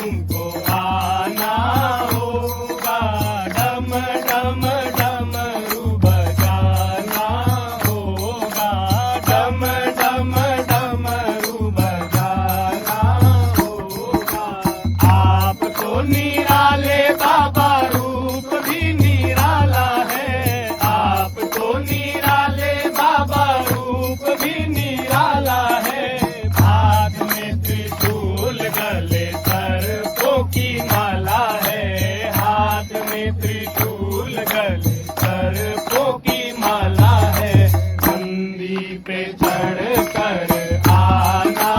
तुमको आना होगा, डम डम डमरू बजाना होगा, डम डम डमरू बजाना होगा। आप तो निराले बाबा, रूप भी निराला है, आप तो निराले बाबा, रूप भी निराला है। हाथ में त्रिशूल, गले सर्पों की माला है, हाथ में त्रिशूल, गले सर्पों की माला है। नंदी पे चढ़ कर आना